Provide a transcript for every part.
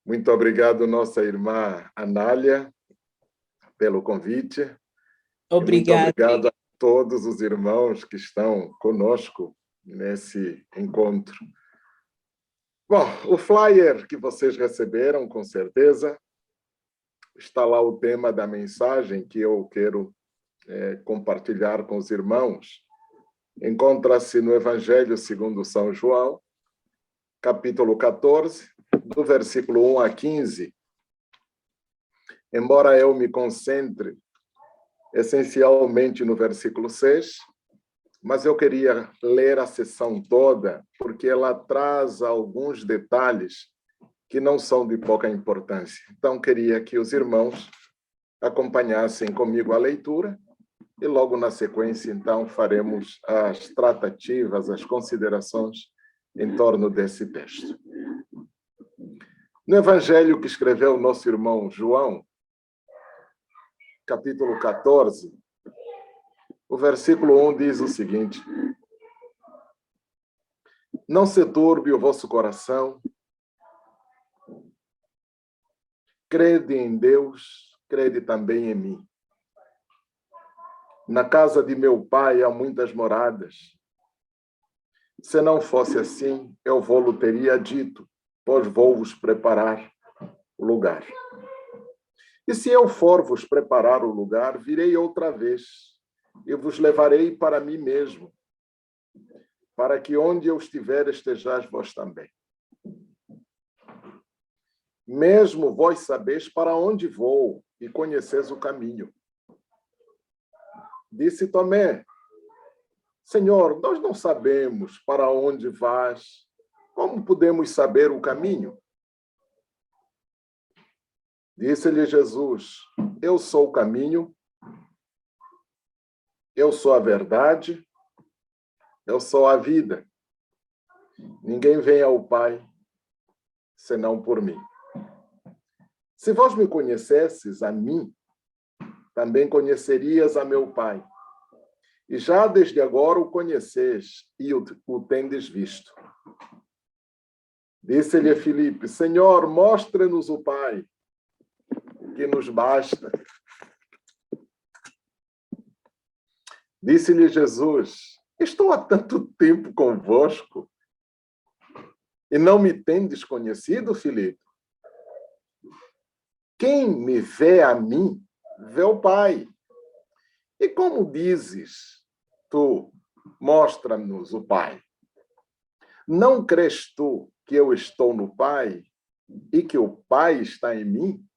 Muito obrigado, nossa irmã Anália, pelo convite. E muito obrigado a todos os irmãos que estão conosco nesse encontro. Bom, o flyer que vocês receberam, com certeza, está lá o tema da mensagem que eu quero compartilhar com os irmãos. Encontra-se no Evangelho segundo São João, capítulo 14, do versículo 1 a 15. Embora eu me concentre essencialmente no versículo 6, mas eu queria ler a sessão toda, porque ela traz alguns detalhes que não são de pouca importância. Então, queria que os irmãos acompanhassem comigo a leitura e logo na sequência, então, faremos as tratativas, as considerações em torno desse texto. No Evangelho que escreveu o nosso irmão João, capítulo 14, o versículo 1 diz o seguinte: Não se turbe o vosso coração, crede em Deus, crede também em mim. Na casa de meu pai há muitas moradas. Se não fosse assim, eu vou-lo teria dito, pois vou vos preparar o lugar. E se eu for vos preparar o lugar, virei outra vez e vos levarei para mim mesmo, para que onde eu estiver estejais vós também. Mesmo vós sabeis para onde vou e conheceis o caminho. Disse Tomé: Senhor, nós não sabemos para onde vais. Como podemos saber o caminho? Disse-lhe Jesus: Eu sou o caminho, eu sou a verdade, eu sou a vida. Ninguém vem ao Pai senão por mim. Se vós me conhecesses a mim, também conhecerias a meu Pai. E já desde agora o conheceis e o tendes visto. Disse-lhe Filipe: Senhor, mostre-nos o Pai, que nos basta. Disse-lhe Jesus: Estou há tanto tempo convosco e não me tendes conhecido, Filipe? Quem me vê a mim, vê o Pai. E como dizes tu, mostra-nos o Pai? Não crês tu que eu estou no Pai e que o Pai está em mim?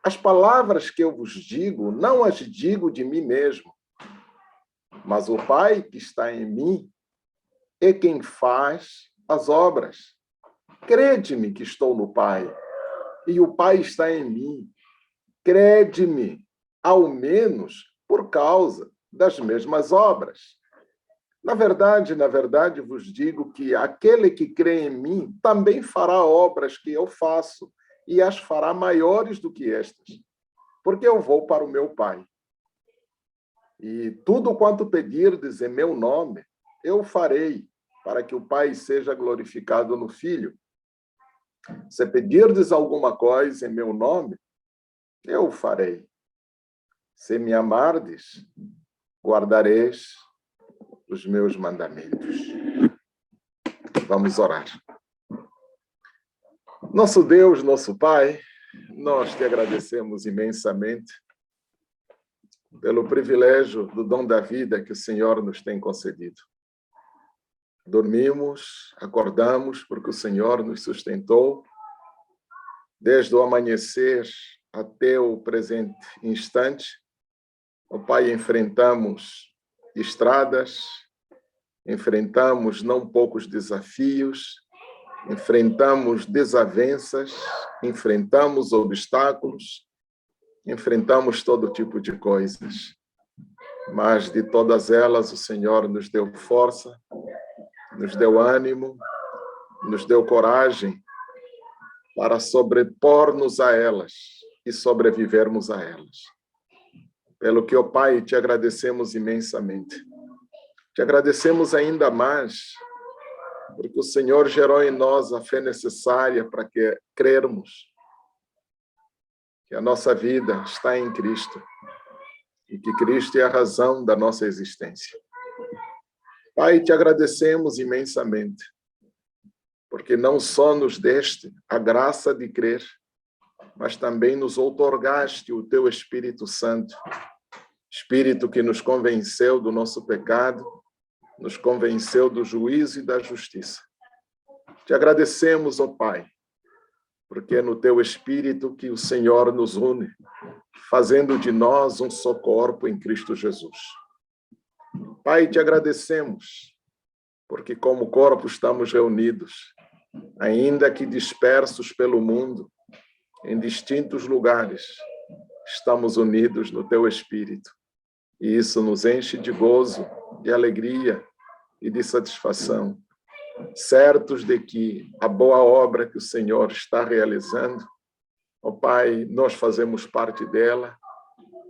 As palavras que eu vos digo, não as digo de mim mesmo, mas o Pai que está em mim é quem faz as obras. Crede-me que estou no Pai e o Pai está em mim. Crede-me, ao menos por causa das mesmas obras. Na verdade, vos digo que aquele que crê em mim também fará obras que eu faço, e as fará maiores do que estas, porque eu vou para o meu Pai. E tudo quanto pedirdes em meu nome, eu farei, para que o Pai seja glorificado no Filho. Se pedirdes alguma coisa em meu nome, eu o farei. Se me amardes, guardareis os meus mandamentos. Vamos orar. Nosso Deus, nosso Pai, nós te agradecemos imensamente pelo privilégio do dom da vida que o Senhor nos tem concedido. Dormimos, acordamos porque o Senhor nos sustentou desde o amanhecer até o presente instante. Ó Pai, enfrentamos estradas, enfrentamos não poucos desafios, enfrentamos desavenças, enfrentamos obstáculos, enfrentamos todo tipo de coisas. Mas de todas elas o Senhor nos deu força, nos deu ânimo, nos deu coragem para sobrepor-nos a elas e sobrevivermos a elas. Pelo que, ó Pai, te agradecemos imensamente. Te agradecemos ainda mais porque o Senhor gerou em nós a fé necessária para que crermos que a nossa vida está em Cristo e que Cristo é a razão da nossa existência. Pai, te agradecemos imensamente, porque não só nos deste a graça de crer, mas também nos outorgaste o teu Espírito Santo, Espírito que nos convenceu do nosso pecado, nos convenceu do juízo e da justiça. Te agradecemos, ó Pai, porque é no teu Espírito que o Senhor nos une, fazendo de nós um só corpo em Cristo Jesus. Pai, te agradecemos, porque como corpo estamos reunidos, ainda que dispersos pelo mundo, em distintos lugares, estamos unidos no teu Espírito. E isso nos enche de gozo, de alegria e de satisfação, certos de que a boa obra que o Senhor está realizando, ó Pai, nós fazemos parte dela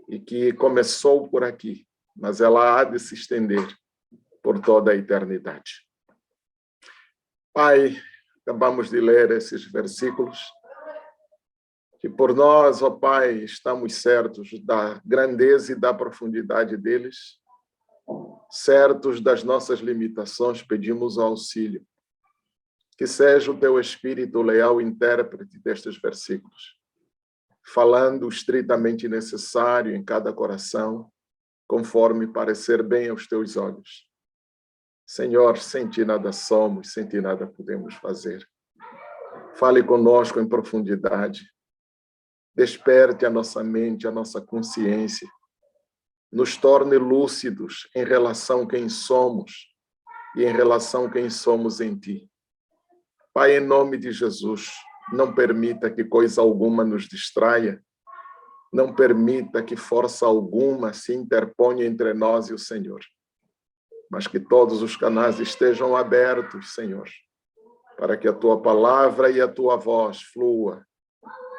e que começou por aqui, mas ela há de se estender por toda a eternidade. Pai, acabamos de ler esses versículos, que por nós, ó Pai, estamos certos da grandeza e da profundidade deles, certos das nossas limitações, pedimos auxílio. Que seja o teu Espírito leal intérprete destes versículos, falando o estritamente necessário em cada coração, conforme parecer bem aos teus olhos. Senhor, sem ti nada somos, sem ti nada podemos fazer. Fale conosco em profundidade. Desperte a nossa mente, a nossa consciência. Nos torne lúcidos em relação a quem somos e em relação a quem somos em ti. Pai, em nome de Jesus, não permita que coisa alguma nos distraia. Não permita que força alguma se interponha entre nós e o Senhor. Mas que todos os canais estejam abertos, Senhor, para que a tua palavra e a tua voz flua,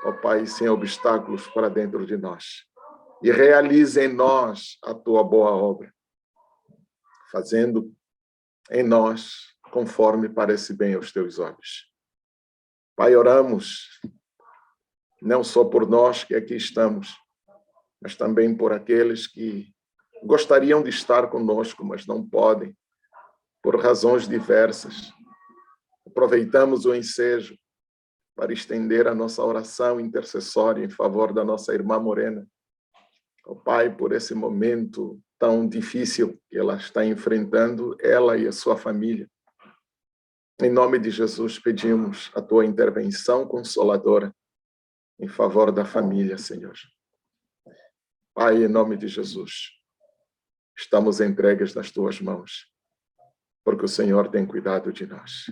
ó Pai, sem obstáculos para dentro de nós. E realize em nós a tua boa obra, fazendo em nós conforme parece bem aos teus olhos. Pai, oramos não só por nós que aqui estamos, mas também por aqueles que gostariam de estar conosco, mas não podem, por razões diversas. Aproveitamos o ensejo para estender a nossa oração intercessória em favor da nossa irmã Morena. Ó Pai, por esse momento tão difícil que ela está enfrentando, ela e a sua família. Em nome de Jesus, pedimos a tua intervenção consoladora em favor da família, Senhor. Pai, em nome de Jesus, estamos entregues nas tuas mãos, porque o Senhor tem cuidado de nós.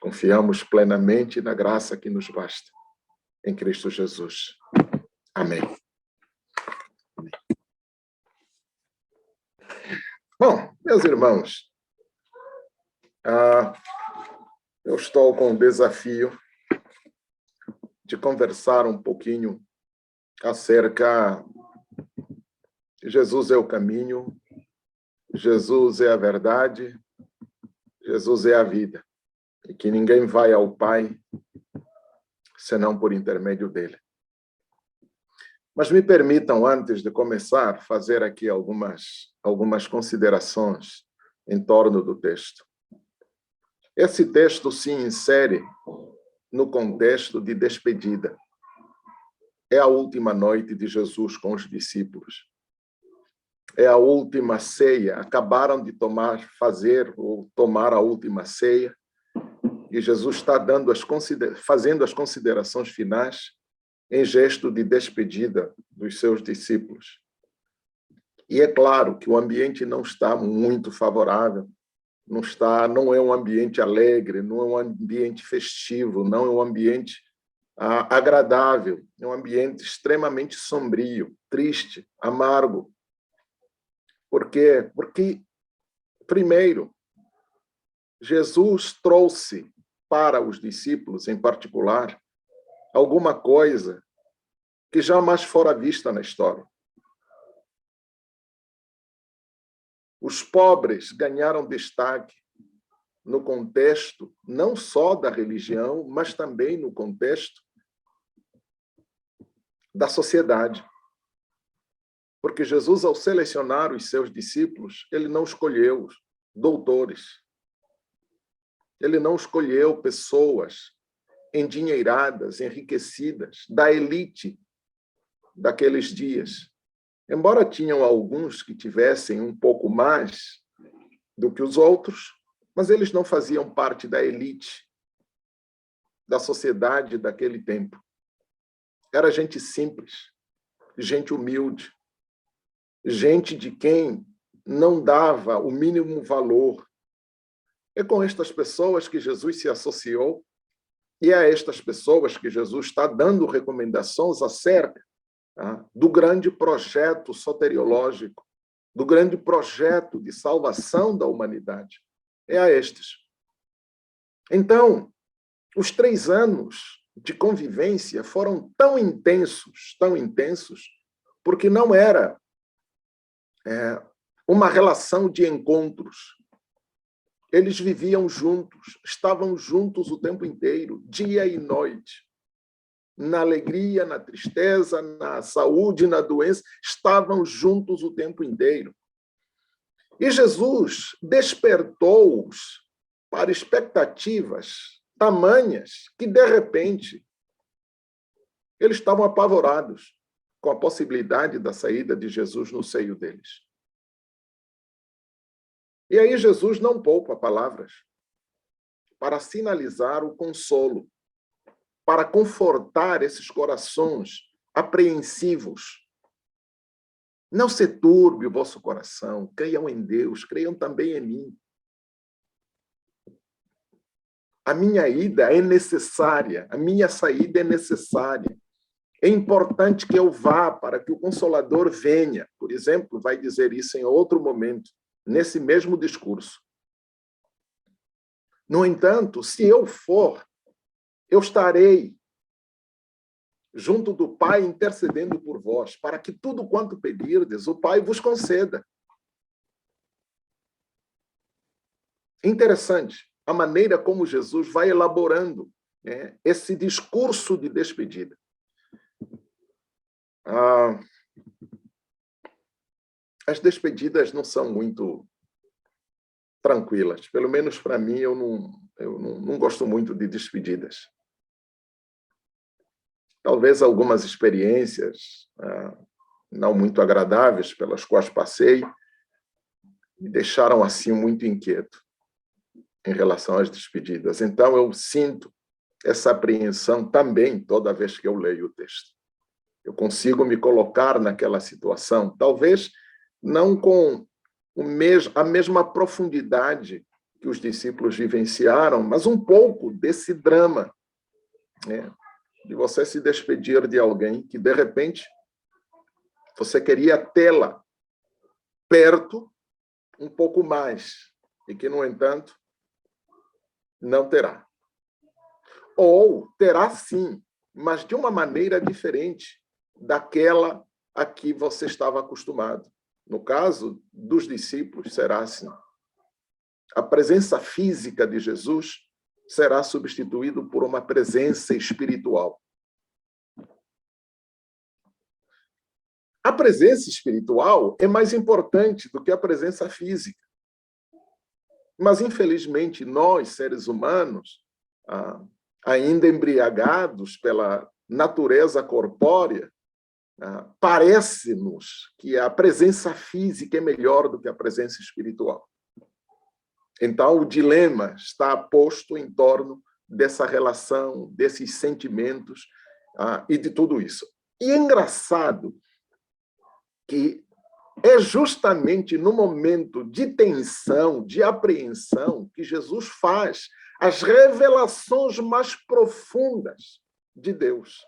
Confiamos plenamente na graça que nos basta, em Cristo Jesus. Amém. Bom, meus irmãos, eu estou com o desafio de conversar um pouquinho acerca de Jesus é o caminho, Jesus é a verdade, Jesus é a vida, e que ninguém vai ao Pai senão por intermédio dele. Mas me permitam, antes de começar, fazer aqui algumas considerações em torno do texto. Esse texto se insere no contexto de despedida. É a última noite de Jesus com os discípulos. É a última ceia. Acabaram de tomar a última ceia. E Jesus está fazendo as considerações finais em gesto de despedida dos seus discípulos. E é claro que o ambiente não está muito favorável, não é um ambiente alegre, não é um ambiente festivo, não é um ambiente agradável, é um ambiente extremamente sombrio, triste, amargo. Por quê? Porque, primeiro, Jesus trouxe para os discípulos, em particular, alguma coisa que jamais fora vista na história. Os pobres ganharam destaque no contexto não só da religião, mas também no contexto da sociedade. Porque Jesus, ao selecionar os seus discípulos, ele não escolheu doutores. Ele não escolheu pessoas endinheiradas, enriquecidas, da elite daqueles dias. Embora tinham alguns que tivessem um pouco mais do que os outros, mas eles não faziam parte da elite da sociedade daquele tempo. Era gente simples, gente humilde, gente de quem não dava o mínimo valor. É com estas pessoas que Jesus se associou e é a estas pessoas que Jesus está dando recomendações acerca do grande projeto soteriológico, do grande projeto de salvação da humanidade. É a estes. Então, os 3 anos de convivência foram tão intensos, porque não era uma relação de encontros. Eles viviam juntos, estavam juntos o tempo inteiro, dia e noite. Na alegria, na tristeza, na saúde, na doença, estavam juntos o tempo inteiro. E Jesus despertou-os para expectativas tamanhas que, de repente, eles estavam apavorados com a possibilidade da saída de Jesus no seio deles. E aí Jesus não poupa palavras para sinalizar o consolo, para confortar esses corações apreensivos. Não se turbe o vosso coração, creiam em Deus, creiam também em mim. A minha ida é necessária, a minha saída é necessária. É importante que eu vá para que o Consolador venha. Por exemplo, vai dizer isso em outro momento, nesse mesmo discurso. No entanto, se eu for, eu estarei junto do Pai intercedendo por vós, para que tudo quanto pedirdes, o Pai vos conceda. Interessante a maneira como Jesus vai elaborando esse discurso de despedida. As despedidas não são muito tranquilas. Pelo menos para mim, eu não gosto muito de despedidas. Talvez algumas experiências não muito agradáveis pelas quais passei me deixaram assim muito inquieto em relação às despedidas. Então, eu sinto essa apreensão também toda vez que eu leio o texto. Eu consigo me colocar naquela situação, talvez não com a mesma profundidade que os discípulos vivenciaram, mas um pouco desse drama, de você se despedir de alguém que, de repente, você queria tê-la perto um pouco mais e que, no entanto, não terá. Ou terá sim, mas de uma maneira diferente daquela a que você estava acostumado. No caso dos discípulos, será assim. A presença física de Jesus será substituída por uma presença espiritual. A presença espiritual é mais importante do que a presença física. Mas, infelizmente, nós, seres humanos, ainda embriagados pela natureza corpórea, parece-nos que a presença física é melhor do que a presença espiritual. Então, o dilema está posto em torno dessa relação, desses sentimentos e de tudo isso. E é engraçado que é justamente no momento de tensão, de apreensão, que Jesus faz as revelações mais profundas de Deus.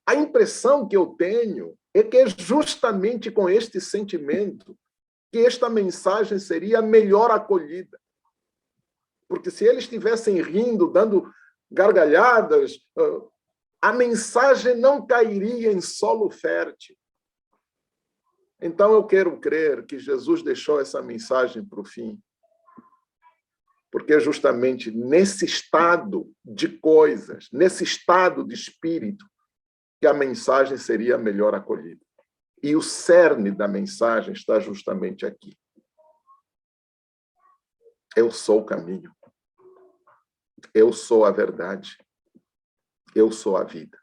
A impressão que eu tenho é que é justamente com este sentimento que esta mensagem seria melhor acolhida. Porque se eles estivessem rindo, dando gargalhadas, a mensagem não cairia em solo fértil. Então, eu quero crer que Jesus deixou essa mensagem para o fim, porque é justamente nesse estado de coisas, nesse estado de espírito, que a mensagem seria melhor acolhida. E o cerne da mensagem está justamente aqui. Eu sou o caminho. Eu sou a verdade. Eu sou a vida.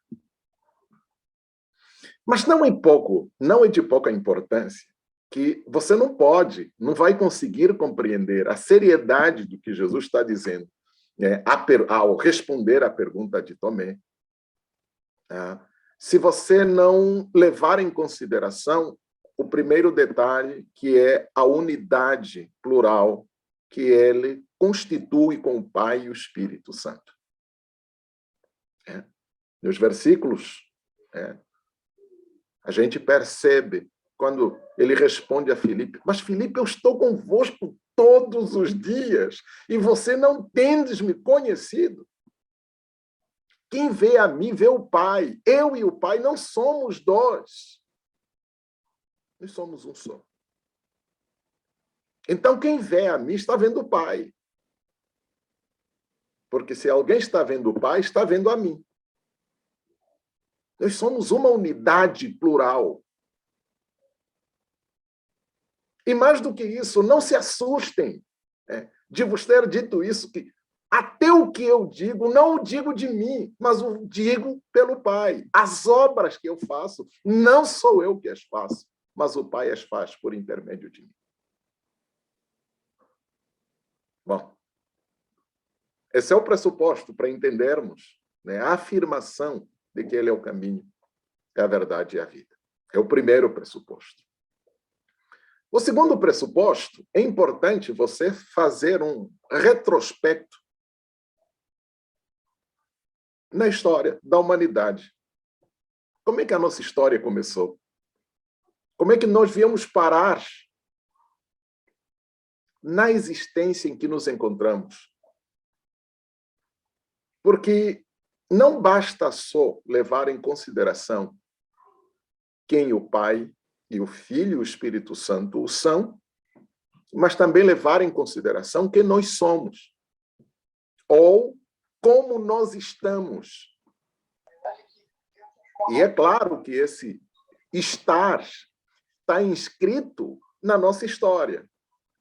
Mas não é de pouca importância que você não vai conseguir compreender a seriedade do que Jesus está dizendo, né, ao responder à pergunta de Tomé, se você não levar em consideração o primeiro detalhe, que é a unidade plural que ele constitui com o Pai e o Espírito Santo. Nos versículos, a gente percebe quando ele responde a Filipe, mas Filipe, eu estou convosco todos os dias e você não tendes me conhecido. Quem vê a mim, vê o Pai. Eu e o Pai não somos dois. Nós somos um só. Então, quem vê a mim está vendo o Pai. Porque se alguém está vendo o Pai, está vendo a mim. Nós somos uma unidade plural. E mais do que isso, não se assustem de vos ter dito isso, que até o que eu digo, não o digo de mim, mas o digo pelo Pai. As obras que eu faço, não sou eu que as faço, mas o Pai as faz por intermédio de mim. Bom, esse é o pressuposto para entendermos, a afirmação de que ele é o caminho, é a verdade e a vida. É o primeiro pressuposto. O segundo pressuposto, é importante você fazer um retrospecto na história da humanidade. Como é que a nossa história começou? Como é que nós viemos parar na existência em que nos encontramos? Porque não basta só levar em consideração quem o Pai e o Filho e o Espírito Santo são, mas também levar em consideração quem nós somos, ou como nós estamos. E é claro que esse estar está inscrito na nossa história,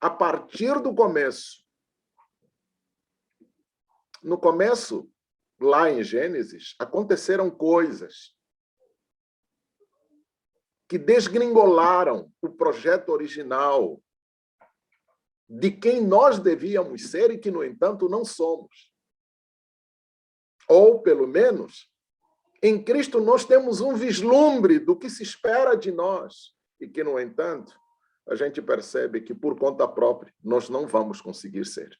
a partir do começo. No começo, lá em Gênesis, aconteceram coisas que desgringolaram o projeto original de quem nós devíamos ser e que, no entanto, não somos. Ou, pelo menos, em Cristo nós temos um vislumbre do que se espera de nós e que, no entanto, a gente percebe que, por conta própria, nós não vamos conseguir ser.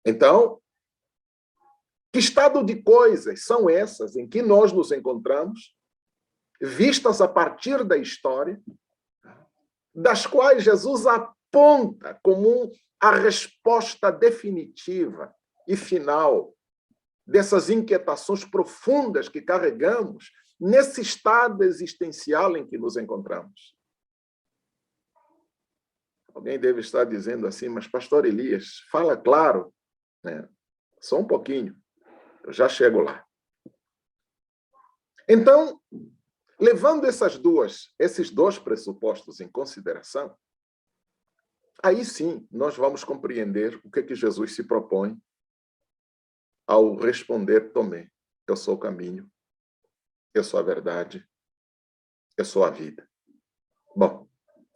Então, que estado de coisas são essas em que nós nos encontramos, vistas a partir da história, das quais Jesus aponta como a resposta definitiva e final dessas inquietações profundas que carregamos nesse estado existencial em que nos encontramos? Alguém deve estar dizendo assim, mas pastor Elias, fala claro, só um pouquinho. Eu já chego lá. Então, levando esses dois pressupostos em consideração, aí sim nós vamos compreender o que Jesus se propõe ao responder Tomé: eu sou o caminho, eu sou a verdade, eu sou a vida. Bom,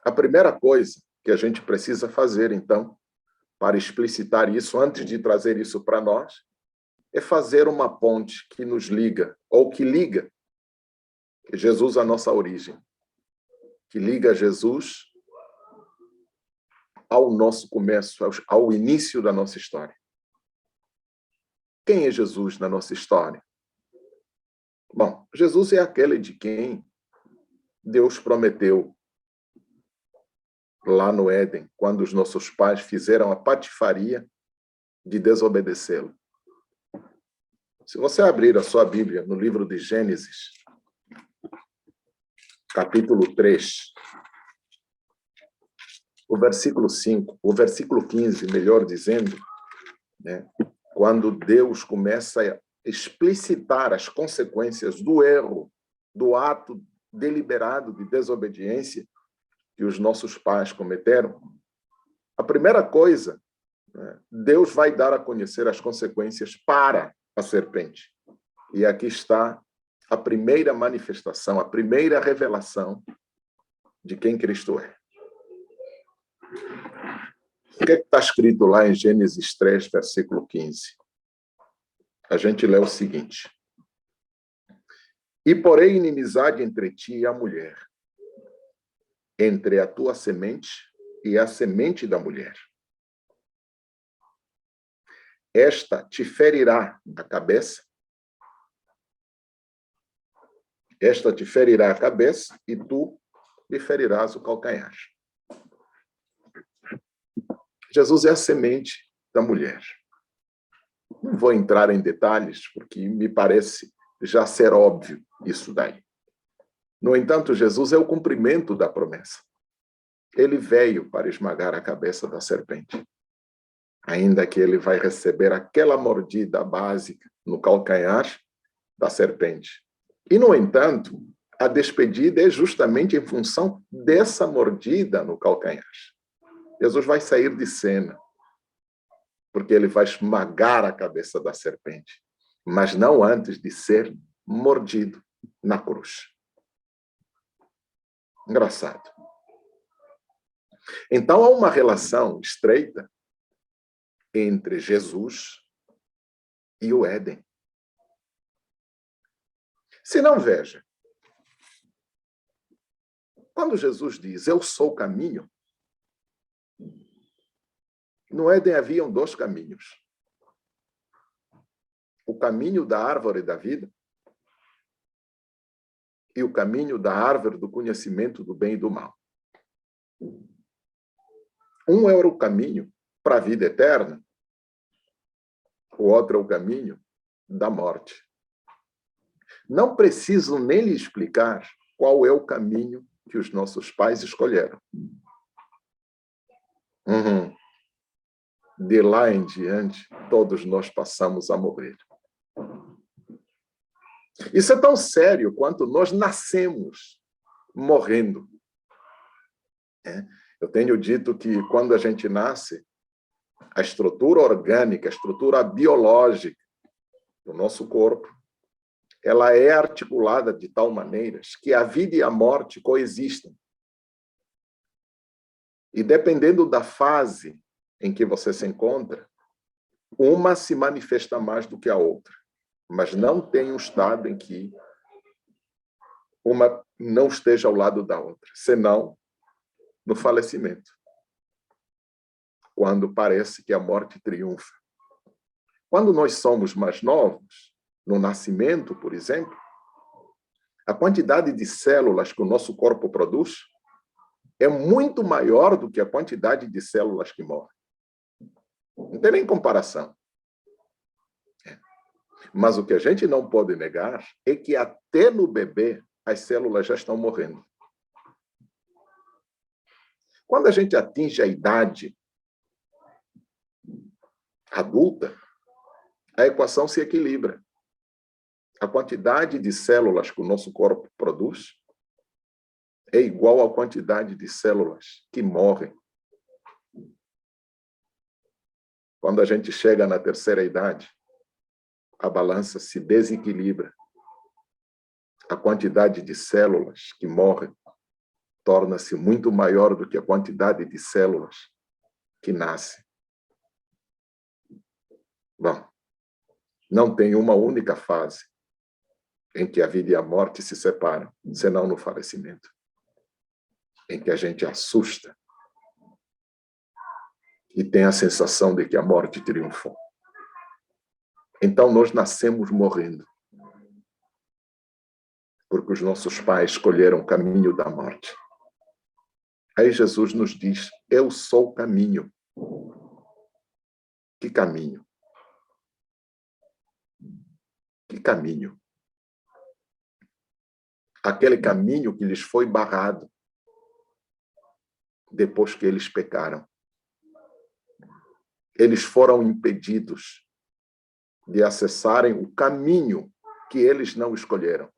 a primeira coisa que a gente precisa fazer, então, para explicitar isso, antes de trazer isso para nós, é fazer uma ponte que nos liga, ou que liga Jesus à nossa origem, que liga Jesus ao nosso começo, ao início da nossa história. Quem é Jesus na nossa história? Bom, Jesus é aquele de quem Deus prometeu lá no Éden, quando os nossos pais fizeram a patifaria de desobedecê-lo. Se você abrir a sua Bíblia no livro de Gênesis, capítulo 3, o versículo 5, o versículo 15, melhor dizendo, né? Quando Deus começa a explicitar as consequências do erro, do ato deliberado de desobediência que os nossos pais cometeram, a primeira coisa, né, Deus vai dar a conhecer as consequências para a serpente. E aqui está a primeira manifestação, a primeira revelação de quem Cristo é. O que está escrito lá em Gênesis 3, versículo 15? A gente lê o seguinte: e porém inimizade entre ti e a mulher, entre a tua semente e a semente da mulher. Esta te ferirá a cabeça, esta te ferirá a cabeça e tu lhe ferirás o calcanhar. Jesus é a semente da mulher. Não vou entrar em detalhes, porque me parece já ser óbvio isso daí. No entanto, Jesus é o cumprimento da promessa. Ele veio para esmagar a cabeça da serpente. Ainda que ele vai receber aquela mordida básica no calcanhar da serpente. E, no entanto, a despedida é justamente em função dessa mordida no calcanhar. Jesus vai sair de cena, porque ele vai esmagar a cabeça da serpente, mas não antes de ser mordido na cruz. Engraçado. Então, há uma relação estreita entre Jesus e o Éden. Se não, veja, quando Jesus diz, eu sou o caminho, no Éden haviam dois caminhos. O caminho da árvore da vida e o caminho da árvore do conhecimento do bem e do mal. Um era o caminho para a vida eterna, o outro é o caminho da morte. Não preciso nem lhe explicar qual é o caminho que os nossos pais escolheram. De lá em diante, todos nós passamos a morrer. Isso é tão sério quanto nós nascemos morrendo. Eu tenho dito que quando a gente nasce, a estrutura orgânica, a estrutura biológica do nosso corpo, ela é articulada de tal maneira que a vida e a morte coexistem. E dependendo da fase em que você se encontra, uma se manifesta mais do que a outra. Mas não tem um estado em que uma não esteja ao lado da outra, senão no falecimento, quando parece que a morte triunfa. Quando nós somos mais novos, no nascimento, por exemplo, a quantidade de células que o nosso corpo produz é muito maior do que a quantidade de células que morrem. Não tem nem comparação. Mas o que a gente não pode negar é que até no bebê as células já estão morrendo. Quando a gente atinge a idade adulta, a equação se equilibra. A quantidade de células que o nosso corpo produz é igual à quantidade de células que morrem. Quando a gente chega na terceira idade, a balança se desequilibra. A quantidade de células que morrem torna-se muito maior do que a quantidade de células que nascem. Bom, não tem uma única fase em que a vida e a morte se separam, senão no falecimento, em que a gente assusta e tem a sensação de que a morte triunfou. Então, nós nascemos morrendo, porque os nossos pais escolheram o caminho da morte. Aí Jesus nos diz, eu sou o caminho. Que caminho? Que caminho? aquele caminho que lhes foi barrado depois que eles pecaram. Eles foram impedidos de acessarem o caminho que eles não escolheram.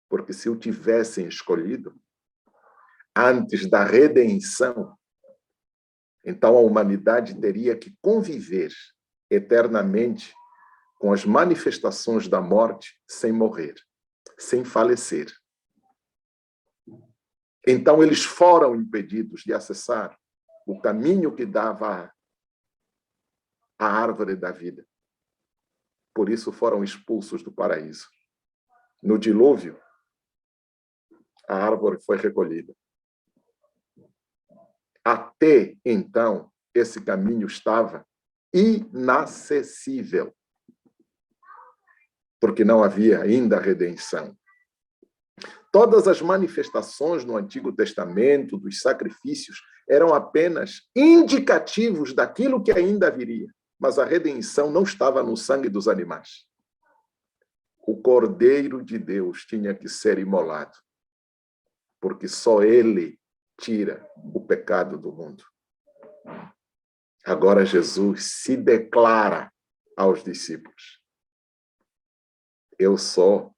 Porque se o tivessem escolhido, antes da redenção, então a humanidade teria que conviver eternamente com as manifestações da morte sem morrer, sem falecer. Então eles foram impedidos de acessar o caminho que dava à árvore da vida. Por isso foram expulsos do paraíso. No dilúvio, a árvore foi recolhida. Até então, esse caminho estava inacessível, porque não havia ainda redenção. Todas as manifestações no Antigo Testamento, dos sacrifícios, eram apenas indicativos daquilo que ainda viria, mas a redenção não estava no sangue dos animais. O Cordeiro de Deus tinha que ser imolado, porque só ele tira o pecado do mundo. Agora Jesus se declara aos discípulos: eu sou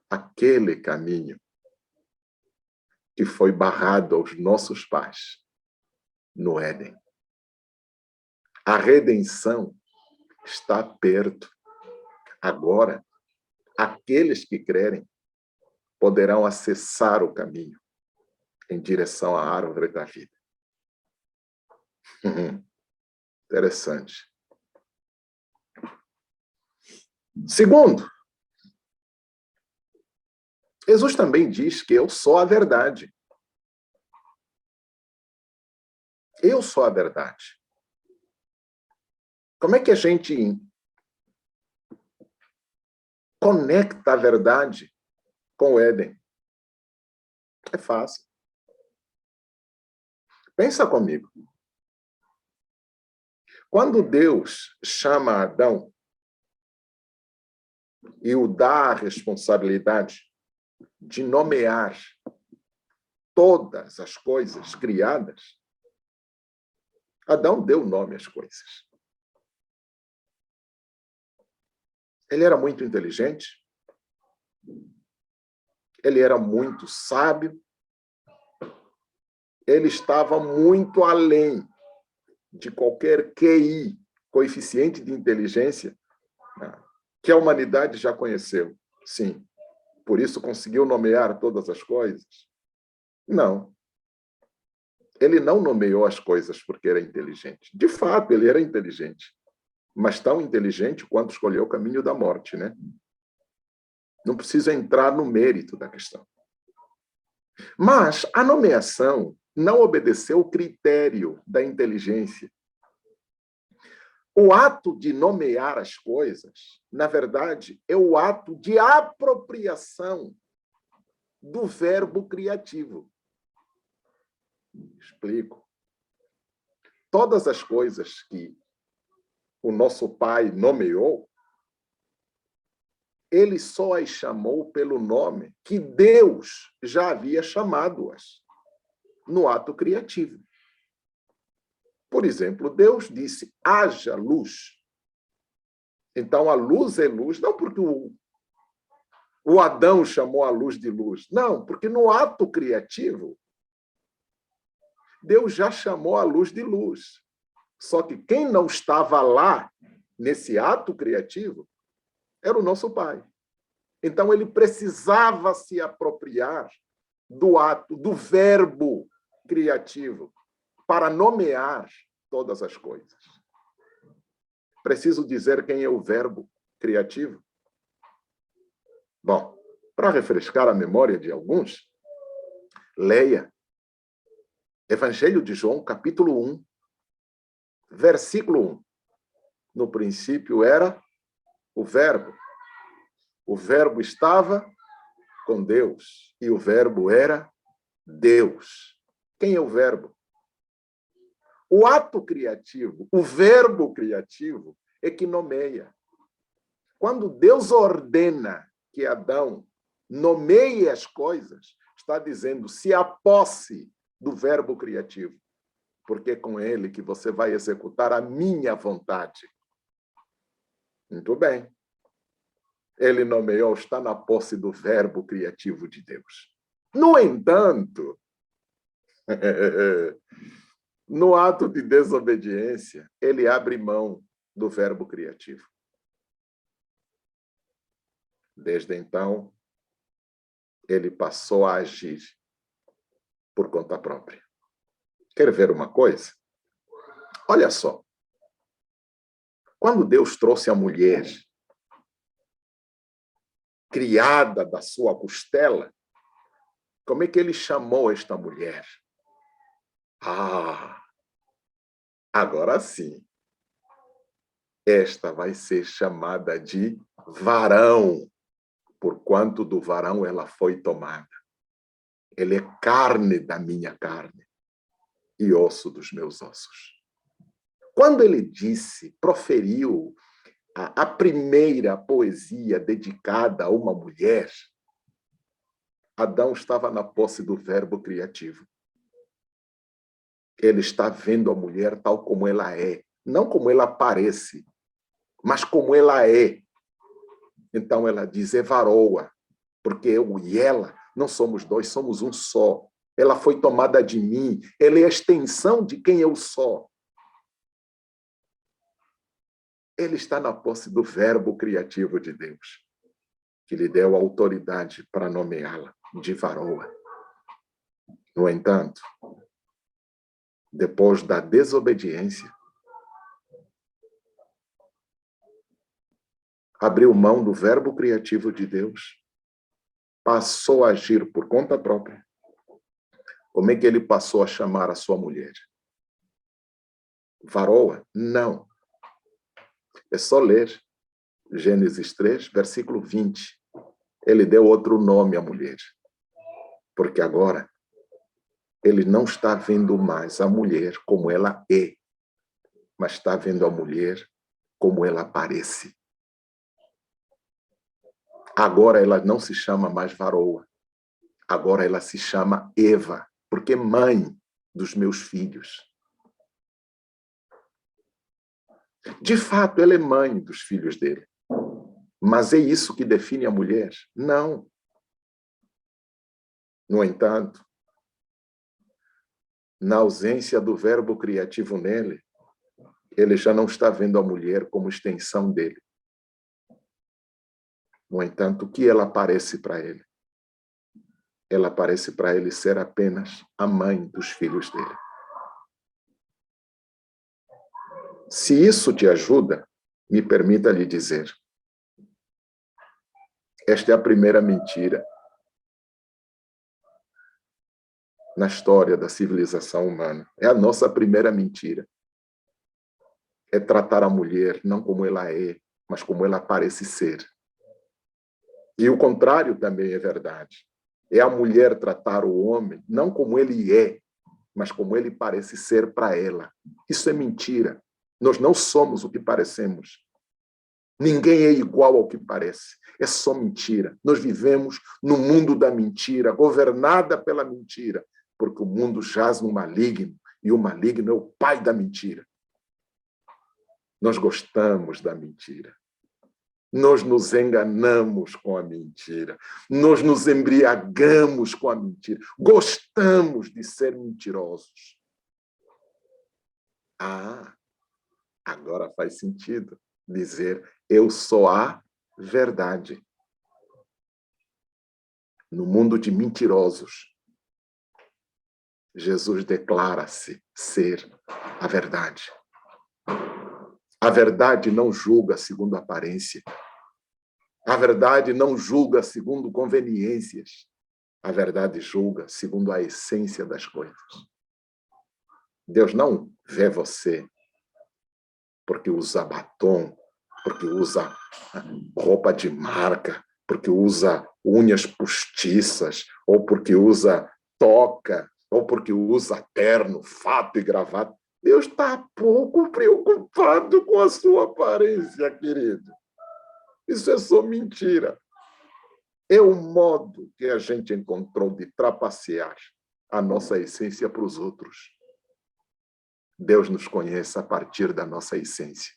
aquele caminho que foi barrado aos nossos pais no Éden. A redenção está perto. Agora, aqueles que crerem poderão acessar o caminho em direção à árvore da vida. Interessante. Segundo, Jesus também diz que eu sou a verdade. Eu sou a verdade. Como é que a gente conecta a verdade com o Éden? É fácil. Pensa comigo. Quando Deus chama Adão e o dá a responsabilidade de nomear todas as coisas criadas, Adão deu nome às coisas. Ele era muito inteligente, ele era muito sábio, ele estava muito além de qualquer QI, coeficiente de inteligência, que a humanidade já conheceu. Sim, por isso conseguiu nomear todas as coisas? Não. Ele não nomeou as coisas porque era inteligente. De fato, ele era inteligente, mas tão inteligente quanto escolheu o caminho da morte, né? Não preciso entrar no mérito da questão. Mas a nomeação não obedeceu o critério da inteligência. O ato de nomear as coisas, na verdade, é o ato de apropriação do verbo criativo. Explico. Todas as coisas que o nosso pai nomeou, ele só as chamou pelo nome que Deus já havia chamado-as no ato criativo. Por exemplo, Deus disse, haja luz. Então, a luz é luz, não porque o Adão chamou a luz de luz. Não, porque no ato criativo, Deus já chamou a luz de luz. Só que quem não estava lá, nesse ato criativo, era o nosso pai. Então, ele precisava se apropriar do ato, do verbo criativo, para nomear todas as coisas. Preciso dizer quem é o verbo criativo? Bom, para refrescar a memória de alguns, leia Evangelho de João, capítulo 1, versículo 1. No princípio era o verbo. O verbo estava com Deus e o verbo era Deus. Quem é o verbo? O ato criativo, o verbo criativo é que nomeia. Quando Deus ordena que Adão nomeie as coisas, está dizendo, se aposse do verbo criativo, porque é com ele que você vai executar a minha vontade. Muito bem. Ele nomeou, está na posse do verbo criativo de Deus. No entanto, no ato de desobediência, ele abre mão do verbo criativo. Desde então, ele passou a agir por conta própria. Quer ver uma coisa? Olha só. Quando Deus trouxe a mulher criada da sua costela, como é que ele chamou esta mulher? Ah, agora sim. Esta vai ser chamada de varão, porquanto do varão ela foi tomada. Ele é carne da minha carne e osso dos meus ossos. Quando ele disse, proferiu a primeira poesia dedicada a uma mulher, Adão estava na posse do verbo criativo. Ele está vendo a mulher tal como ela é, não como ela parece, mas como ela é. Então ela diz, é varoa, porque eu e ela não somos dois, somos um só. Ela foi tomada de mim, ela é a extensão de quem eu sou. Ele está na posse do verbo criativo de Deus, que lhe deu a autoridade para nomeá-la de varoa. No entanto, depois da desobediência, abriu mão do verbo criativo de Deus, passou a agir por conta própria. Como é que ele passou a chamar a sua mulher? Varoa? Não. É só ler Gênesis 3, versículo 20. Ele deu outro nome à mulher. Porque agora ele não está vendo mais a mulher como ela é, mas está vendo a mulher como ela parece. Agora ela não se chama mais varoa. Agora ela se chama Eva, porque é mãe dos meus filhos. De fato, ela é mãe dos filhos dele. Mas é isso que define a mulher? Não. No entanto, na ausência do verbo criativo nele, ele já não está vendo a mulher como extensão dele. No entanto, o que ela parece para ele? Ela parece para ele ser apenas a mãe dos filhos dele. Se isso te ajuda, me permita lhe dizer, esta é a primeira mentira na história da civilização humana. É a nossa primeira mentira. É tratar a mulher não como ela é, mas como ela parece ser. E o contrário também é verdade. É a mulher tratar o homem não como ele é, mas como ele parece ser para ela. Isso é mentira. Nós não somos o que parecemos. Ninguém é igual ao que parece. É só mentira. Nós vivemos no mundo da mentira, governada pela mentira, porque o mundo jaz no maligno, e o maligno é o pai da mentira. Nós gostamos da mentira. Nós nos enganamos com a mentira. Nós nos embriagamos com a mentira. Gostamos de ser mentirosos. Ah, agora faz sentido dizer eu sou a verdade. No mundo de mentirosos, Jesus declara-se ser a verdade. A verdade não julga segundo aparência. A verdade não julga segundo conveniências. A verdade julga segundo a essência das coisas. Deus não vê você porque usa batom, porque usa roupa de marca, porque usa unhas postiças, ou porque usa toca, ou porque usa terno, fato e gravata. Deus está pouco preocupado com a sua aparência, querido. Isso é só mentira. é o modo que a gente encontrou de trapacear a nossa essência para os outros. Deus nos conhece a partir da nossa essência.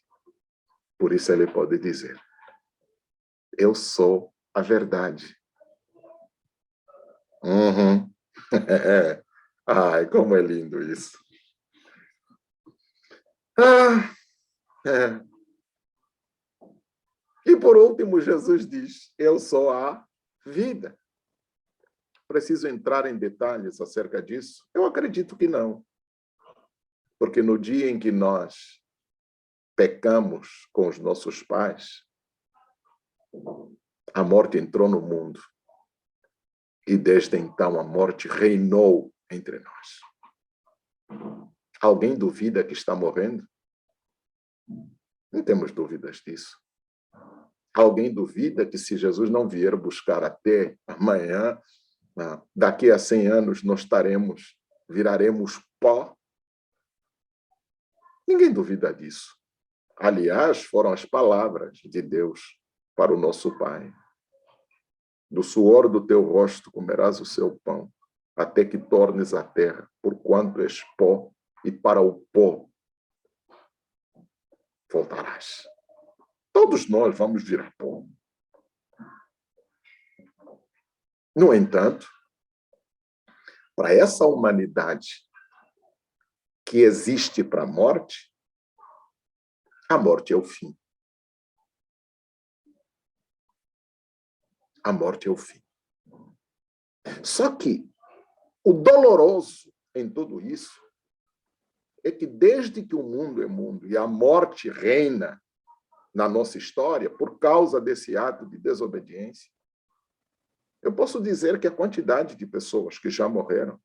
Por isso ele pode dizer: eu sou a verdade. Uhum. Ai, como é lindo isso. É. E por último, Jesus diz: eu sou a vida. Preciso entrar em detalhes acerca disso? Eu acredito que não. Porque no dia em que nós pecamos com os nossos pais, a morte entrou no mundo. E desde então a morte reinou entre nós. Alguém duvida que está morrendo? Não temos dúvidas disso. Alguém duvida que se Jesus não vier buscar até amanhã, daqui a 100 anos nós viraremos pó? Ninguém duvida disso. Aliás, foram as palavras de Deus para o nosso Pai. Do suor do teu rosto comerás o seu pão, até que tornes a terra, porquanto és pó, e para o pó voltarás. Todos nós vamos virar pó. No entanto, para essa humanidade que existe para a morte é o fim. A morte é o fim. Só que o doloroso em tudo isso é que desde que o mundo é mundo e a morte reina na nossa história, por causa desse ato de desobediência, eu posso dizer que a quantidade de pessoas que já morreram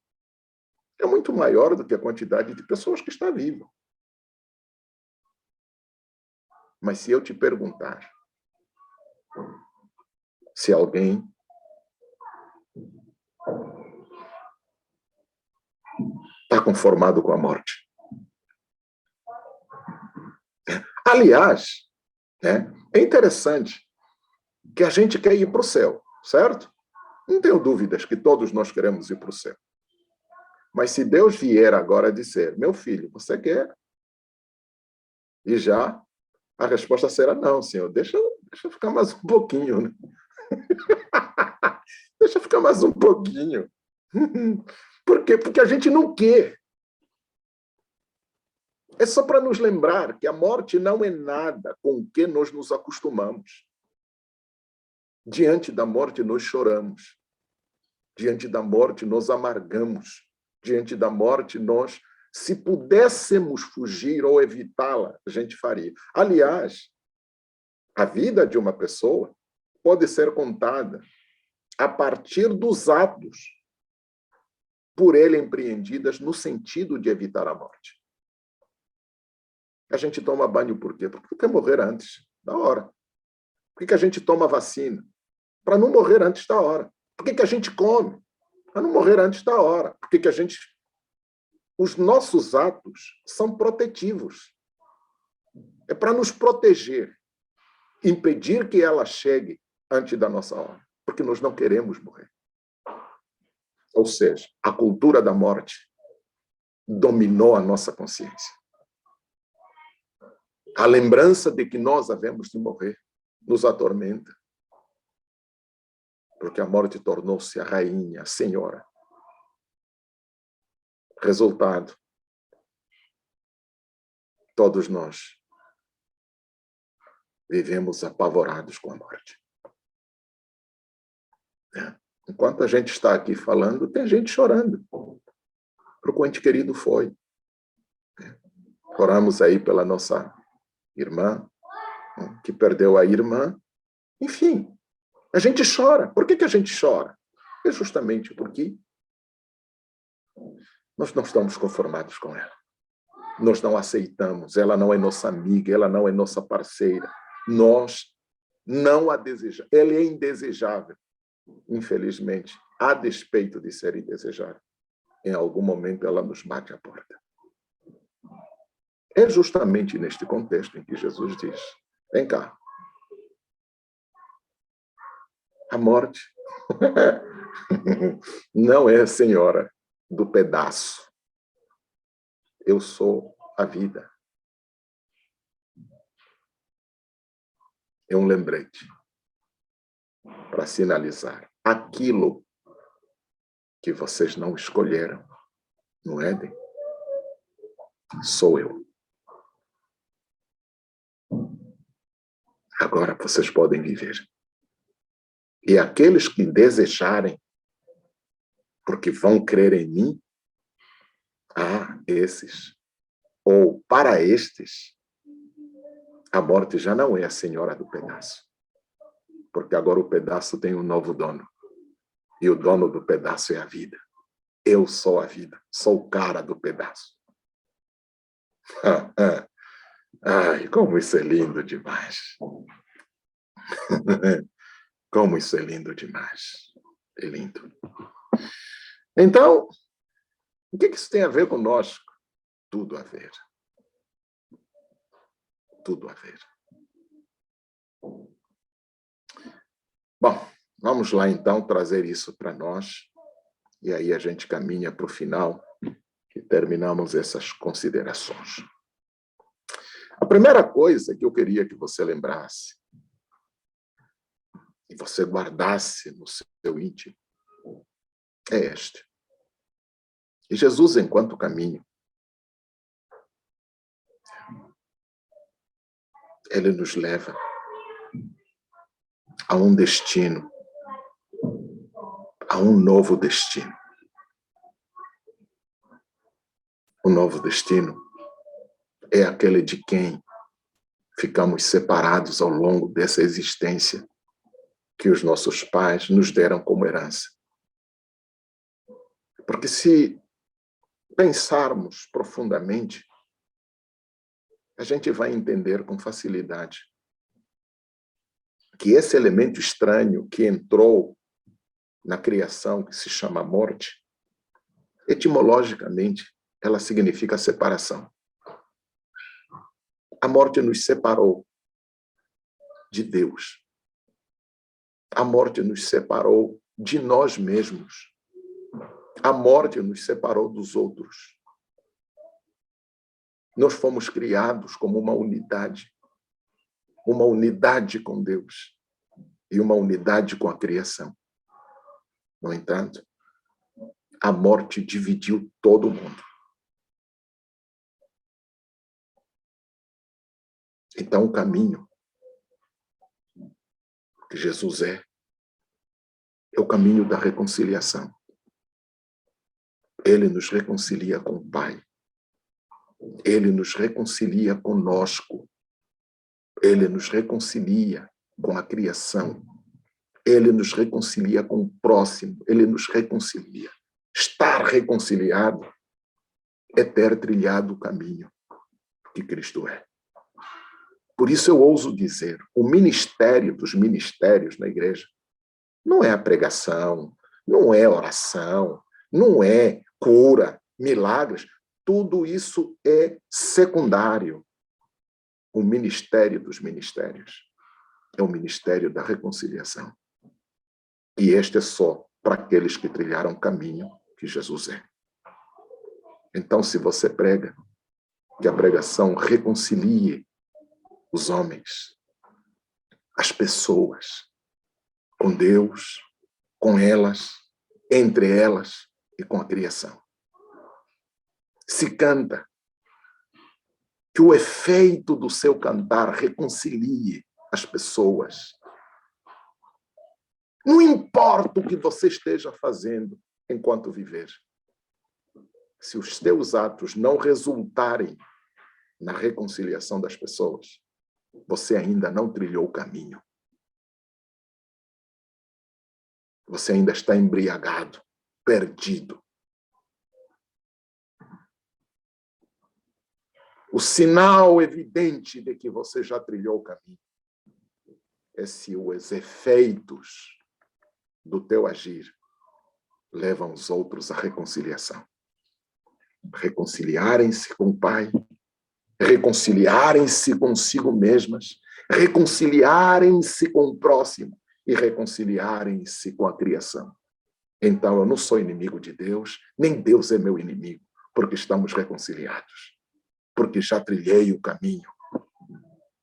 é muito maior do que a quantidade de pessoas que estão vivas. Mas se eu te perguntar se alguém está conformado com a morte. Aliás, é interessante que a gente quer ir para o céu, certo? Não tenho dúvidas que todos nós queremos ir para o céu. Mas se Deus vier agora dizer: meu filho, você quer? E já a resposta será: não, Senhor, deixa ficar mais um pouquinho. Né? Deixa ficar mais um pouquinho. Por quê? Porque a gente não quer. É só para nos lembrar que a morte não é nada com o que nós nos acostumamos. Diante da morte, nós choramos. Diante da morte, nós amargamos. Diante da morte, nós, se pudéssemos fugir ou evitá-la, a gente faria. Aliás, a vida de uma pessoa pode ser contada a partir dos atos por ele empreendidas no sentido de evitar a morte. A gente toma banho por quê? Porque quer morrer antes da hora. Por que a gente toma vacina? Para não morrer antes da hora. Por que a gente come? Para não morrer antes da hora. Por que a gente... Os nossos atos são protetivos. É para nos proteger. Impedir que ela chegue antes da nossa hora. Porque nós não queremos morrer. Ou seja, a cultura da morte dominou a nossa consciência. A lembrança de que nós havemos de morrer nos atormenta. Porque a morte tornou-se a rainha, a senhora. Resultado, todos nós vivemos apavorados com a morte. Enquanto a gente está aqui falando, tem gente chorando. Porque o ente querido foi. Oramos aí pela nossa irmã, que perdeu a irmã. Enfim, a gente chora. Por que a gente chora? É justamente porque nós não estamos conformados com ela. Nós não aceitamos. Ela não é nossa amiga, ela não é nossa parceira. Nós não a desejamos. Ela é indesejável. Infelizmente, a despeito de ser indesejável, em algum momento ela nos bate à porta. É justamente neste contexto em que Jesus diz: vem cá. A morte Não é a senhora do pedaço. Eu sou a vida. É um lembrete para sinalizar aquilo que vocês não escolheram no Éden. Sou eu. Agora vocês podem viver. E aqueles que desejarem, porque vão crer em mim, esses, ou para estes, a morte já não é a senhora do pedaço. Porque agora o pedaço tem um novo dono. E o dono do pedaço é a vida. Eu sou a vida. Sou o cara do pedaço. Ai, como isso é lindo demais. Como isso é lindo demais. É lindo. Então, o que isso tem a ver conosco? Tudo a ver. Tudo a ver. Bom, vamos lá então trazer isso para nós. E aí a gente caminha para o final e terminamos essas considerações. A primeira coisa que eu queria que você lembrasse e você guardasse no seu íntimo é este. E Jesus, enquanto caminho, ele nos leva a um destino, a um novo destino. O novo destino é aquele de quem ficamos separados ao longo dessa existência que os nossos pais nos deram como herança. Porque se pensarmos profundamente, a gente vai entender com facilidade que esse elemento estranho que entrou na criação, que se chama morte, etimologicamente, ela significa separação. A morte nos separou de Deus. A morte nos separou de nós mesmos. A morte nos separou dos outros. Nós fomos criados como uma unidade com Deus e uma unidade com a criação. No entanto, a morte dividiu todo mundo. Então, o caminho que Jesus é o caminho da reconciliação. Ele nos reconcilia com o Pai. Ele nos reconcilia conosco. Ele nos reconcilia com a criação. Ele nos reconcilia com o próximo. Ele nos reconcilia. Estar reconciliado é ter trilhado o caminho que Cristo é. Por isso eu ouso dizer, o ministério dos ministérios na igreja não é a pregação, não é oração, não é cura, milagres. Tudo isso é secundário. O ministério dos ministérios é o ministério da reconciliação. E este é só para aqueles que trilharam o caminho que Jesus é. Então, se você prega, que a pregação reconcilie os homens, as pessoas, com Deus, com elas, entre elas e com a criação. Se canta, que o efeito do seu cantar reconcilie as pessoas. Não importa o que você esteja fazendo enquanto viver. Se os teus atos não resultarem na reconciliação das pessoas, você ainda não trilhou o caminho. Você ainda está embriagado, perdido. O sinal evidente de que você já trilhou o caminho é se os efeitos do teu agir levam os outros à reconciliação. Reconciliarem-se com o Pai, reconciliarem-se consigo mesmas, reconciliarem-se com o próximo e reconciliarem-se com a criação. Então, eu não sou inimigo de Deus, nem Deus é meu inimigo, porque estamos reconciliados, porque já trilhei o caminho.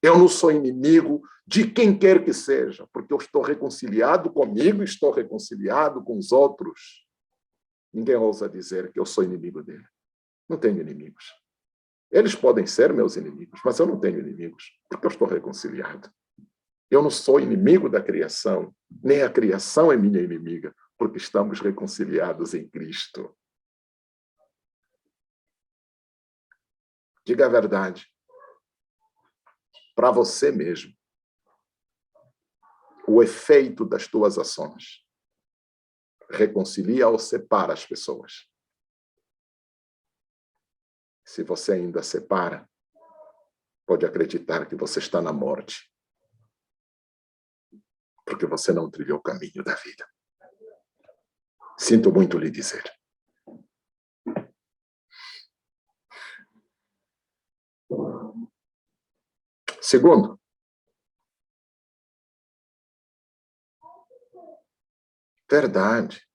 Eu não sou inimigo de quem quer que seja, porque eu estou reconciliado comigo, estou reconciliado com os outros. Ninguém ousa dizer que eu sou inimigo dele. Não tenho inimigos. Eles podem ser meus inimigos, mas eu não tenho inimigos, porque eu estou reconciliado. Eu não sou inimigo da criação, nem a criação é minha inimiga, porque estamos reconciliados em Cristo. Diga a verdade para você mesmo. O efeito das tuas ações reconcilia ou separa as pessoas? Se você ainda separa, pode acreditar que você está na morte, porque você não trilhou o caminho da vida. Sinto muito lhe dizer. Segundo, verdade.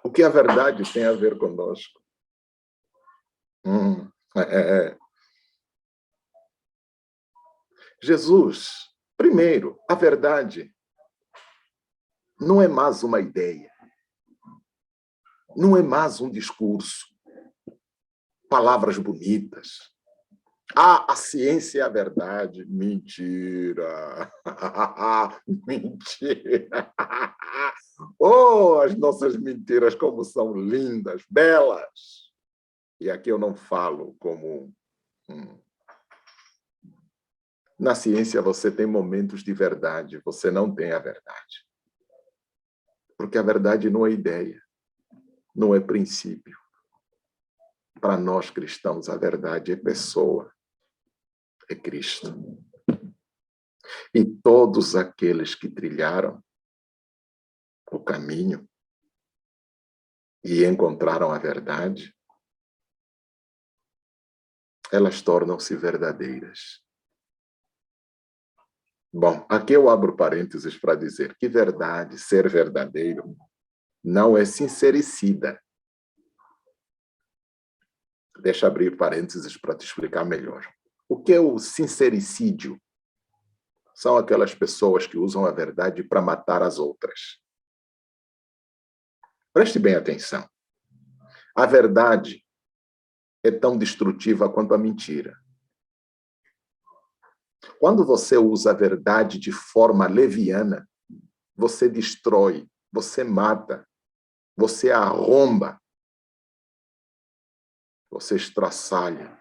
O que a verdade tem a ver conosco? É. Jesus, primeiro, a verdade não é mais uma ideia, não é mais um discurso, palavras bonitas. Ah, a ciência é a verdade. Mentira. Mentira. Oh, as nossas mentiras como são lindas, belas. E aqui eu não falo como... Na ciência você tem momentos de verdade, você não tem a verdade. Porque a verdade não é ideia, não é princípio. Para nós cristãos, a verdade é pessoa, é Cristo. E todos aqueles que trilharam o caminho e encontraram a verdade, elas tornam-se verdadeiras. Bom, aqui eu abro parênteses para dizer que verdade, ser verdadeiro, não é sincericida. Deixa eu abrir parênteses para te explicar melhor. O que é o sincericídio? São aquelas pessoas que usam a verdade para matar as outras. Preste bem atenção. A verdade é tão destrutiva quanto a mentira. Quando você usa a verdade de forma leviana, você destrói, você mata, você arromba, você estraçalha.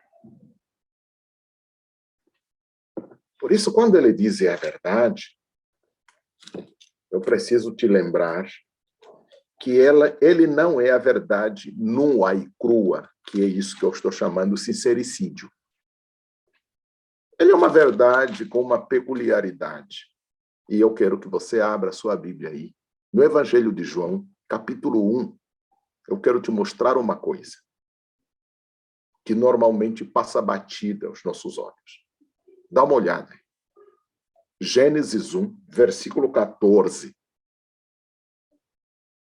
Por isso, quando ele diz a verdade, eu preciso te lembrar que ele não é a verdade nua e crua, que é isso que eu estou chamando de sincericídio. Ele é uma verdade com uma peculiaridade. E eu quero que você abra a sua Bíblia aí. No Evangelho de João, capítulo 1, eu quero te mostrar uma coisa que normalmente passa batida aos nossos olhos. Dá uma olhada. Gênesis 1, versículo 14.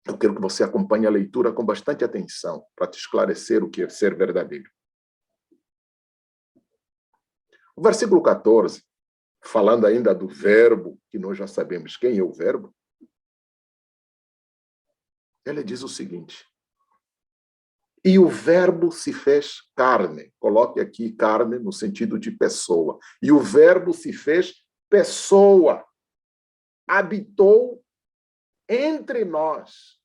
Eu quero que você acompanhe a leitura com bastante atenção para te esclarecer o que é ser verdadeiro. O versículo 14, falando ainda do verbo, que nós já sabemos quem é o verbo, ele diz o seguinte: e o verbo se fez carne. Coloque aqui carne no sentido de pessoa. E o verbo se fez pessoa. Habitou entre nós.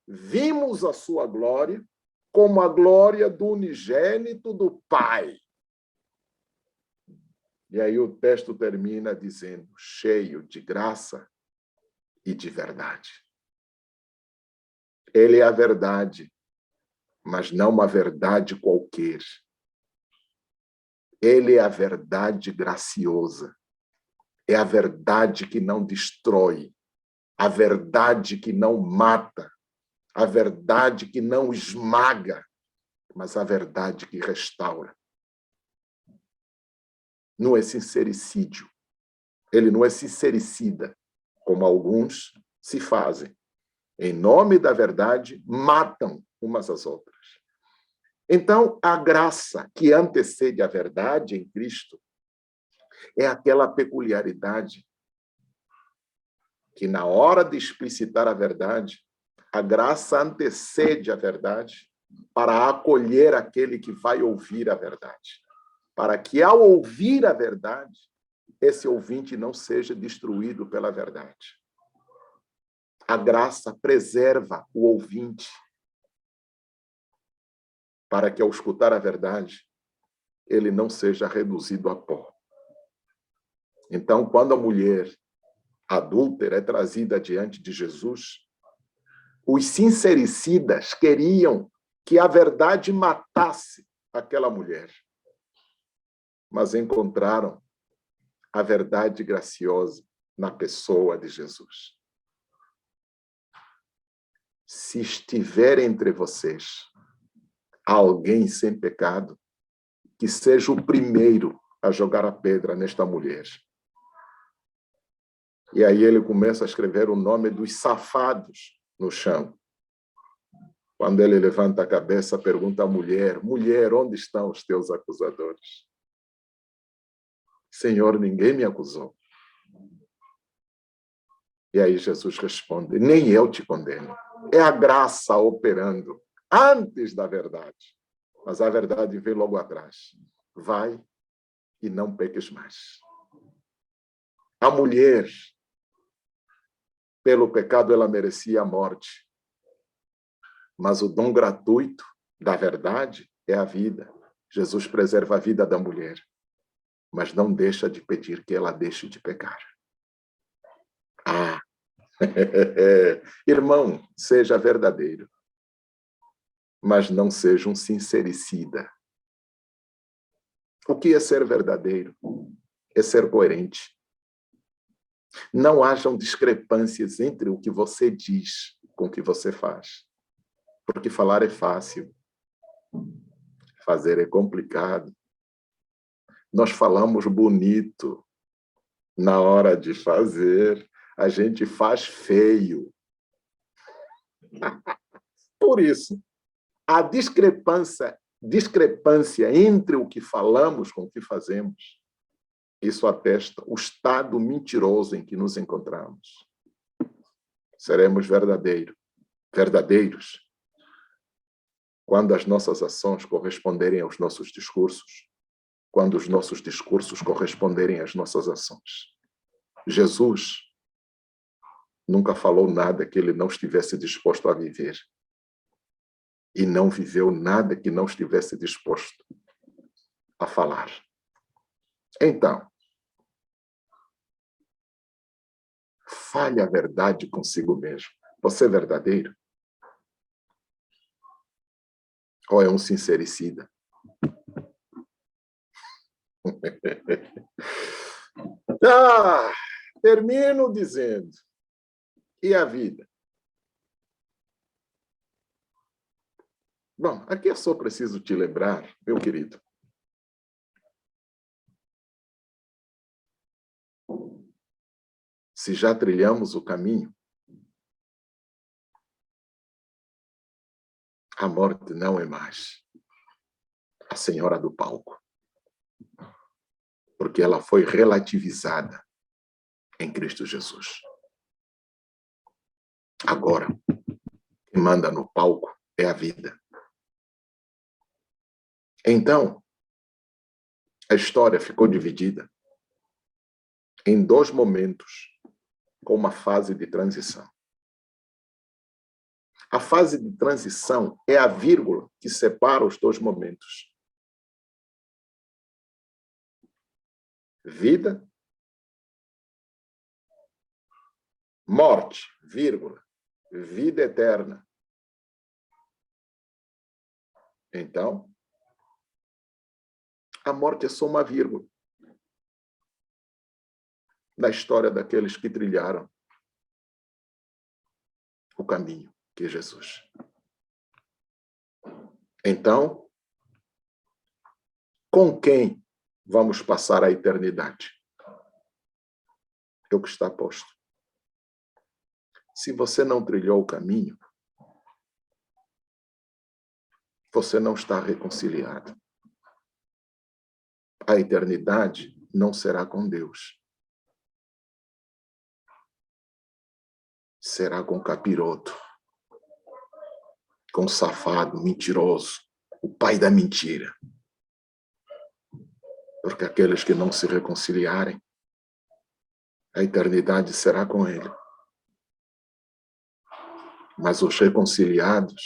Vimos a sua glória como a glória do unigênito do Pai. E aí o texto termina dizendo, cheio de graça e de verdade. Ele é a verdade, mas não uma verdade qualquer. Ele é a verdade graciosa. É a verdade que não destrói, a verdade que não mata, a verdade que não esmaga, mas a verdade que restaura. Não é sincericídio, Ele não é sincericida, como alguns se fazem. Em nome da verdade, matam umas às outras. Então, a graça que antecede a verdade em Cristo é aquela peculiaridade que, na hora de explicitar a verdade, a graça antecede a verdade para acolher aquele que vai ouvir a verdade. Para que, ao ouvir a verdade, esse ouvinte não seja destruído pela verdade. A graça preserva o ouvinte para que, ao escutar a verdade, ele não seja reduzido a pó. Então, quando a mulher adúltera é trazida diante de Jesus, os sincericidas queriam que a verdade matasse aquela mulher, mas encontraram a verdade graciosa na pessoa de Jesus. Se estiver entre vocês alguém sem pecado, que seja o primeiro a jogar a pedra nesta mulher. E aí ele começa a escrever o nome dos safados no chão. Quando ele levanta a cabeça, pergunta à mulher: mulher, onde estão os teus acusadores? Senhor, ninguém me acusou. E aí Jesus responde: nem eu te condeno. É a graça operando antes da verdade. Mas a verdade vem logo atrás. Vai e não peques mais. A mulher, pelo pecado, ela merecia a morte. Mas o dom gratuito da verdade é a vida. Jesus preserva a vida da mulher, mas não deixa de pedir que ela deixe de pecar. Ah, irmão, seja verdadeiro, mas não seja um sincericida. O que é ser verdadeiro? É ser coerente. Não hajam discrepâncias entre o que você diz com o que você faz. Porque falar é fácil, fazer é complicado. Nós falamos bonito, na hora de fazer, a gente faz feio. Por isso, a discrepância entre o que falamos com o que fazemos, isso atesta o estado mentiroso em que nos encontramos. Seremos verdadeiros quando as nossas ações corresponderem aos nossos discursos, quando os nossos discursos corresponderem às nossas ações. Jesus nunca falou nada que ele não estivesse disposto a viver. E não viveu nada que não estivesse disposto a falar. Então, fale a verdade consigo mesmo. Você é verdadeiro? Ou é um sincericida? Termino dizendo, e a vida? Bom, aqui é só preciso te lembrar, meu querido, se já trilhamos o caminho, a morte não é mais a senhora do palco, porque ela foi relativizada em Cristo Jesus. Agora, quem manda no palco é a vida. Então, a história ficou dividida em dois momentos, com uma fase de transição. A fase de transição é a vírgula que separa os dois momentos. Vida, morte, vírgula, vida eterna. Então, a morte é só uma vírgula na história daqueles que trilharam o caminho que é Jesus. Então, com quem vamos passar a eternidade? é o que está posto. Se você não trilhou o caminho, você não está reconciliado. A eternidade não será com Deus. Será com capiroto, com safado, mentiroso, o pai da mentira. Porque aqueles que não se reconciliarem, a eternidade será com ele. Mas os reconciliados,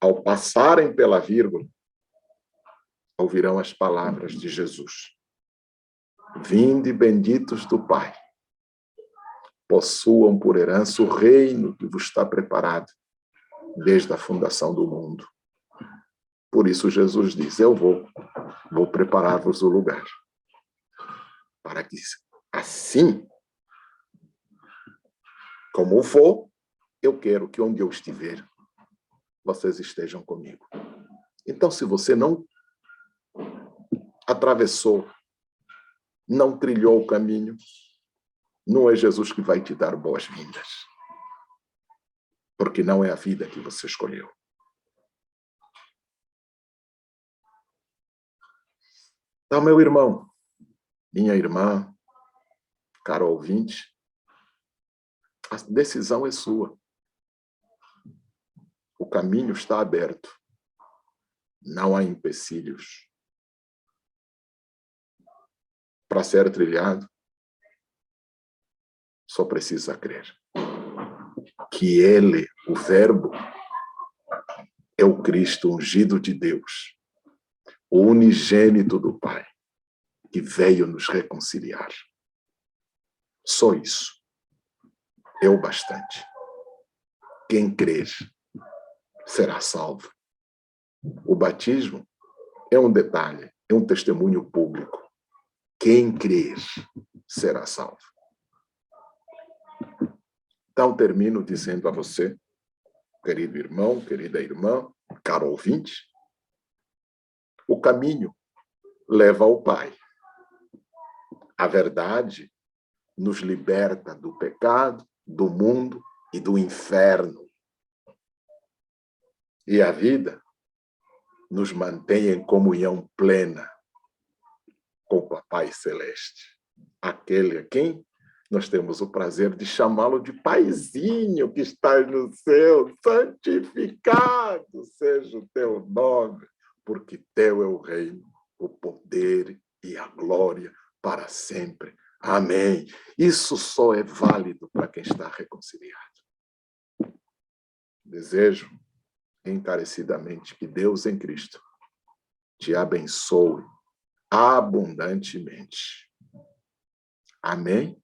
ao passarem pela vírgula, ouvirão as palavras de Jesus. Vinde benditos do Pai, possuam por herança o reino que vos está preparado desde a fundação do mundo. Por isso Jesus diz, eu vou preparar-vos o lugar. Para que assim, como for, eu quero que onde eu estiver, vocês estejam comigo. Então, se você não atravessou, não trilhou o caminho, não é Jesus que vai te dar boas-vindas. Porque não é a vida que você escolheu. Então, meu irmão, minha irmã, caro ouvinte, a decisão é sua. O caminho está aberto. Não há empecilhos. Para ser trilhado, só precisa crer que Ele, o Verbo, é o Cristo ungido de Deus, o unigênito do Pai, que veio nos reconciliar. Só isso é o bastante. Quem crer será salvo. O batismo é um detalhe, é um testemunho público. Quem crer será salvo. Então, termino dizendo a você, querido irmão, querida irmã, caro ouvinte, o caminho leva ao Pai. A verdade nos liberta do pecado, do mundo e do inferno. E a vida nos mantém em comunhão plena com o Papai Celeste, aquele a quem nós temos o prazer de chamá-lo de Paizinho que está no céu. Santificado seja o teu nome, porque teu é o reino, o poder e a glória para sempre. Amém. Isso só é válido para quem está reconciliado. Desejo encarecidamente que Deus em Cristo te abençoe abundantemente. Amém?